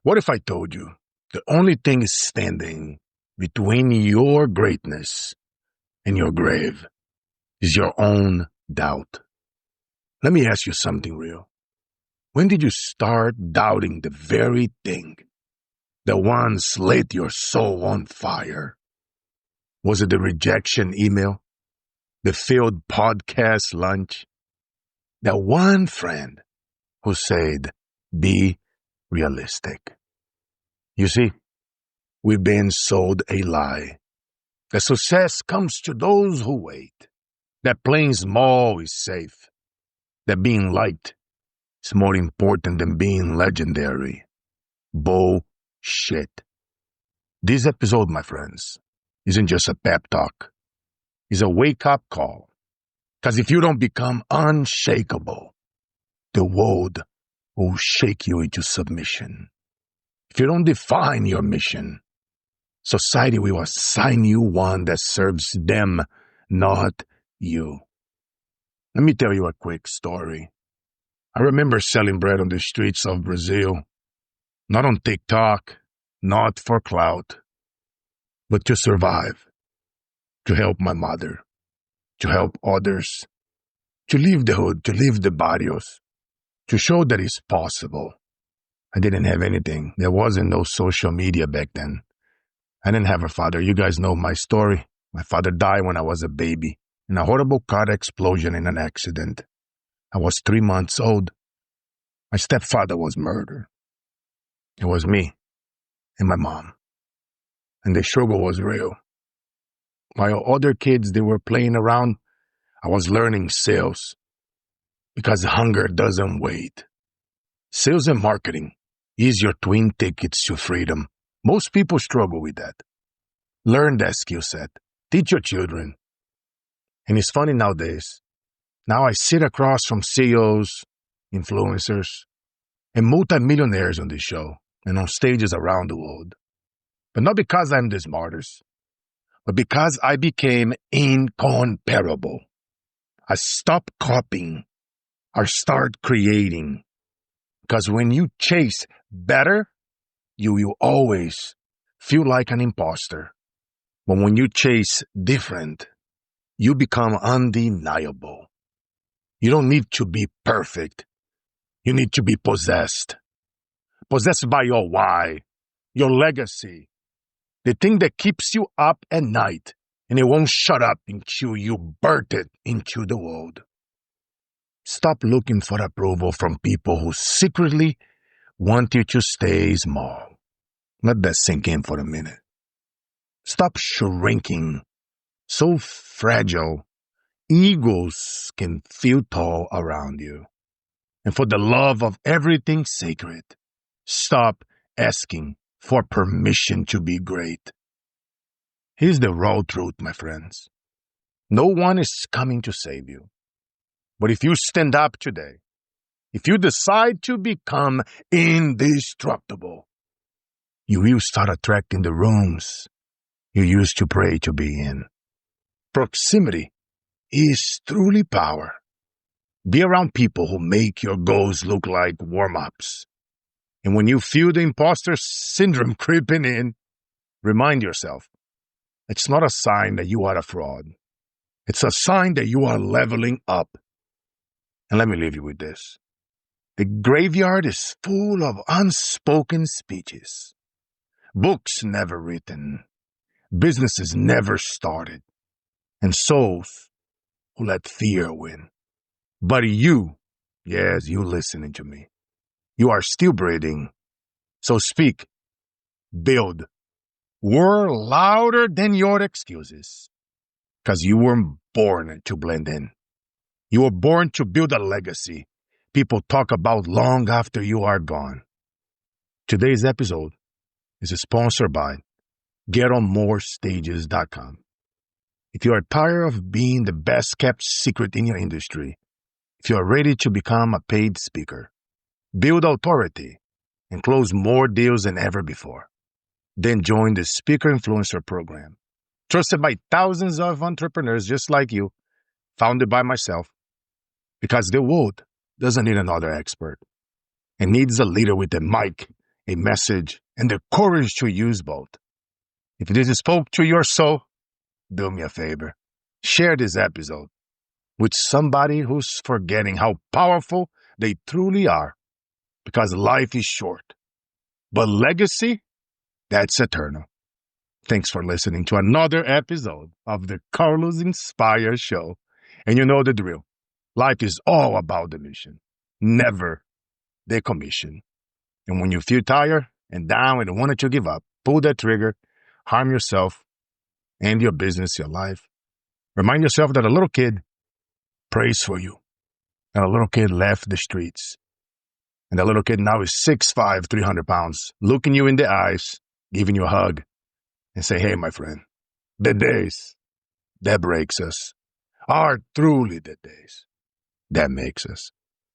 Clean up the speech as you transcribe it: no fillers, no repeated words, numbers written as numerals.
What if I told you the only thing standing between your greatness and your grave is your own doubt? Let me ask you something real. When did you start doubting the very thing that once lit your soul on fire? Was it the rejection email? The failed podcast lunch? That one friend who said, be realistic? You see, we've been sold a lie. That success comes to those who wait. That playing small is safe. That being liked is more important than being legendary. Bullshit. This episode, my friends, isn't just a pep talk. It's a wake-up call. Because if you don't become unshakable, the world will shake you into submission. If you don't define your mission, society will assign you one that serves them, not you. Let me tell you a quick story. I remember selling bread on the streets of Brazil, not on TikTok, not for clout, but to survive, to help my mother, to help others, to leave the hood, to leave the barrios, to show that it's possible. I didn't have anything. There wasn't no social media back then. I didn't have a father. You guys know my story. My father died when I was a baby in a horrible car explosion in an accident. I was 3 months old. My stepfather was murdered. It was me and my mom. And the struggle was real. While other kids, they were playing around, I was learning sales. Because hunger doesn't wait. Sales and marketing is your twin tickets to freedom. Most people struggle with that. Learn that skill set. Teach your children. And it's funny nowadays. Now I sit across from CEOs, influencers, and multimillionaires on this show and on stages around the world. But not because I'm the smartest, but because I became incomparable. I stopped copying. I start creating. Because when you chase better, you will always feel like an imposter. But when you chase different, you become undeniable. You don't need to be perfect. You need to be possessed. Possessed by your why, your legacy, the thing that keeps you up at night, and it won't shut up until you birth it into the world. Stop looking for approval from people who secretly want you to stay small. Let that sink in for a minute. Stop shrinking. So fragile, egos can feel tall around you. And for the love of everything sacred, stop asking for permission to be great. Here's the raw truth, my friends. No one is coming to save you. But if you stand up today, if you decide to become indestructible, you will start attracting the rooms you used to pray to be in. Proximity is truly power. Be around people who make your goals look like warm-ups. And when you feel the imposter syndrome creeping in, remind yourself, it's not a sign that you are a fraud. It's a sign that you are leveling up. And let me leave you with this. The graveyard is full of unspoken speeches. Books never written. Businesses never started. And souls who let fear win. But you, yes, you listening to me, you are still breathing. So speak, build, roar louder than your excuses. Because you weren't born to blend in. You were born to build a legacy people talk about long after you are gone. Today's episode is sponsored by GetOnMoreStages.com. If you are tired of being the best kept secret in your industry, if you are ready to become a paid speaker, build authority, and close more deals than ever before, then join the Speaker Influencer Program, trusted by thousands of entrepreneurs just like you, founded by myself, because the world doesn't need another expert. It needs a leader with a mic a message, and the courage to use both. If this spoke to your soul, do me a favor. Share this episode with somebody who's forgetting how powerful they truly are, because life is short. But legacy, that's eternal. Thanks for listening to another episode of the Carlos Inspire Show. And you know the drill. Life is all about the mission, never the commission. And when you feel tired and down and wanted to give up, pull that trigger, harm yourself and your business, your life. Remind yourself that a little kid prays for you. And a little kid left the streets. And that little kid now is 6'5", 300 pounds, looking you in the eyes, giving you a hug, and say, hey, my friend, the days that breaks us are truly the days that makes us.